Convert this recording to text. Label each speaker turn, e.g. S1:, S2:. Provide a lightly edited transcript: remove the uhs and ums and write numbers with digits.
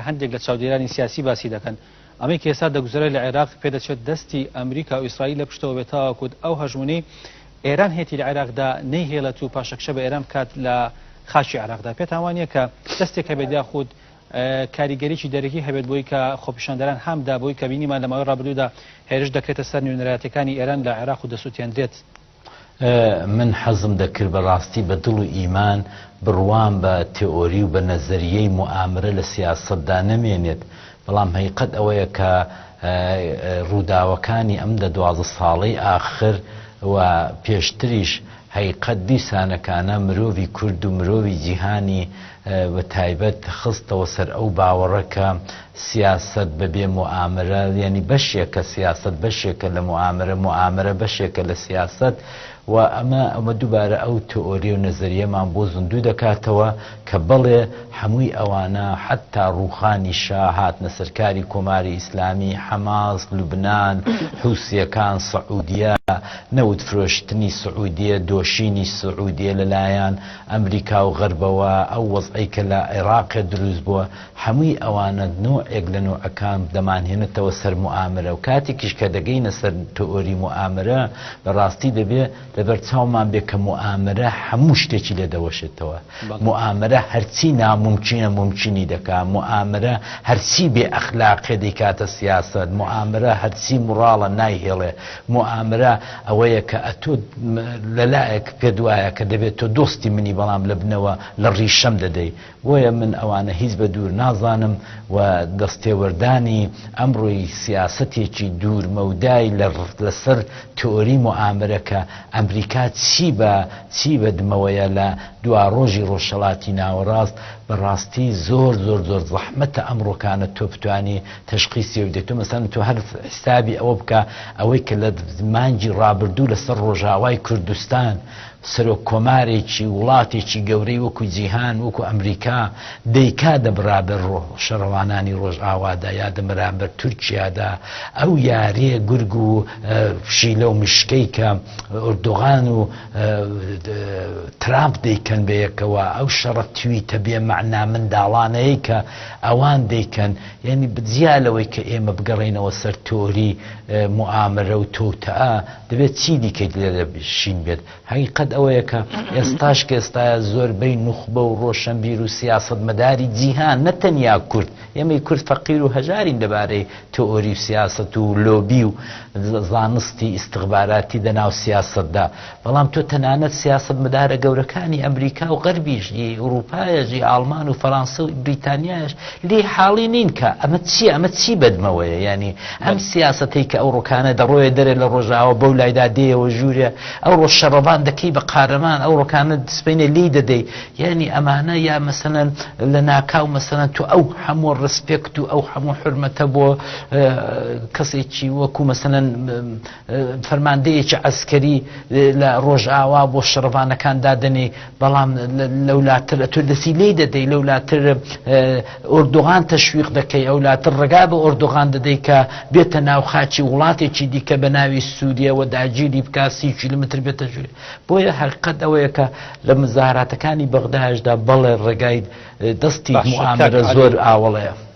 S1: هەندێک لە چاودێرانی سیاسی باسی دەکەن ئەمەی کە ئێستا دەگوزارێت لە عێراق پێدەچێت دەستی ئەمریکا و ئیسرائیل لە پشتەوە بێتاوەکوت ئەو هەژمونەی ئێران هێتی لە عێراقدا نەیهێڵێت و پاشەکشە بە ئێران بکات لە خاشی عێراقدا پێتان وانییە کە دەستێک هەبێت یاخود کاریگەریی دەرەکی هەبێت بۆی کە خۆپیشاندەران هەمدا بۆی کە بینیمان لە ماوەی ڕابردوودا هێرش دەکرێتە سەر نوێنەرایەتەکانی ئێران لە عێراق و دەسووتێنرێت.
S2: من حەزم دەکرد بەڕاستی بە دڵ و ئیمان بڕوان بە تئۆری و بە نەزەریەی موئامرە لە سیاسەتدا نەمێنێت، بەڵام حقیقەت ئەوەیە کە ڕووداوەکانی ئەم 12 ساڵەی ئاخر و پێشتریش حقیقەت دیسانەکانە مرۆڤی کورد و مرۆڤی جیهانی بە تایبەت خستەوە سەر ئەو باوەڕە کە سیاست بەبێ موئامرە، یعنی بەشێکە سیاست بەشێکە لە موئامرە بەشێکە لە سیاست، و ئەمە دووبارە ئەو تئۆری و نەزەریەمان بۆ زیندوو دەکاتەوە کە بەڵێ هەمووی ئەوانە حتا ڕووخانی شا هاتنە سەرکاری کۆماری ئیسلامی، حەماس، لوبنان، حوسیەکان، سەعودیە، نەوت فرۆشتنی سەعودیە، دۆشینی سەعودیە لەلایەن ئەمریکا و غەربەوە، ئەو وەزعی کە لە عێراق دروست بووە، هەمووی ئەوانە نوعێک لە نوعەکان دەمانهێنێتەوە سەر موئامرە، و کاتێکیش کە دەگەینە سەر تئۆری موئامرە بەڕاستی دەبێت لەبەر چاومان بێ کە موئامرە هەموو شتێکی لێ دەوەشێتەوە. موئامرە هەرچی ناممکنە ممکنی دەکات، موئامرە هەرچی بێ ئەخلاقێ دەیکاتە سیاست، موئامرە هەرچی موڕاڵە نایهێڵێ، موئامرە ئەوەیە کە ئەتۆ لەلایەک پێت وایە کە دەبێت تۆ دۆستی منی بەڵام لە بنەوە لە ڕیشەم دەدەی. بۆیە من ئەوانە هیچ بە دوور نازانم و دەستێوەردانی ئەمڕۆی سیاسەتێکی دوور مەودای لەسەر تئۆری موئامرەکە ئەمریکا چی بەدمەوەیە لە دوا ڕۆژی ڕۆژهەڵاتی ناوەڕاست، بەڕاستی زۆر زۆر زۆر زەحمەتە ئەمڕۆکانە تۆ بتوانی تەشخیصی بدەیت. تۆ مەسەڵەن تۆ هەر حسابی ئەوە بکە ئەوەی کە لە مانگی ڕابردوو لەسەر ڕۆژاوای کوردستان سەرۆک کۆمارێکی وڵاتێکی گەورەی وەکو جیهان وەکو ئەمریکا دەیکا دەبرابەر شەڕەوانانی ڕۆژئاوادا یا دەبرابەر تورکیادا، ئەو یاریە گورگ و پشیلە و مشکەی کە ئۆردۆغان و ترامپ دەیکەن بەیەکەوە، ئەو شەڕە تویتە بێ مەعنا منداڵانەیە کە ئەوان دەیکەن، یعنی بجیا لەوەی کە ئێمە بگەڕێنەوە سەر تۆری موئامرە و تۆتەئە دەبێت چی دیکەیت لێ دەشین بێت. حقیقەت ئەوەیە کە ئێستاش کە ئێستاە زۆربەی نوخبە و ڕۆشنبیر و سیاسەتمەداری جیهان نەتەنیا کورد، ئێمەی کورد فەقیر و هەژارین دەبارەی تئۆری و سیاسەت و لۆبی و زانستی ئیستخباراتی دەناو سیاسەتدا، بەڵام تۆ تەنانەت سیاسەتمەدارە گەورەکانی ئەمریکا و غەربیشی ئوروپایەژی ئالمان و فەڕەنسە و بریتانیاش لێ حاڵی نین کە ئەمە چی بەدمەوەیە، ینی ئەم سیاسەتەی کە ئەو ڕۆکانە دەڕۆیە دەرێ لە ڕۆژاوە بەو لایدا دێەوە ژوورە ئەو ڕۆژ شەڕەوان دەکەی بە قارەمان، ئەو ڕۆکانە دەسپێنێ لی دەدەی، یعنی ئەمانە یا مەسەلەن لە ناکاو مەسەلەن تو ئەو هەموو ڕسپێکت و ئەو هەموو حورمەتە بۆ کەسێکی وەکو مەسەلەن فەرماندەیەکی عەسکەری لە ڕۆژئاوا بۆ شەڕەوانەکان دادەنێ، بەڵام لەولاتر تۆ دەسی لێ دەدەی، لەولاتر ئۆردۆغان تەشویق دەکەی، ئەولاتر ڕێگا بە ئۆردۆغان دەدەی کە بێتە ناو خاچی وڵاتێکی دیکە بە ناوی سووریەوە داگیری بکا 30 کیلومتر بێتە ژوورێ. بۆیە حقیقەت ئەوەیە کە لە مزاراتەکانی بەغدادشدا بەڵێ ڕێگای دەستی موئامرە زۆر ئاوەڵەیە.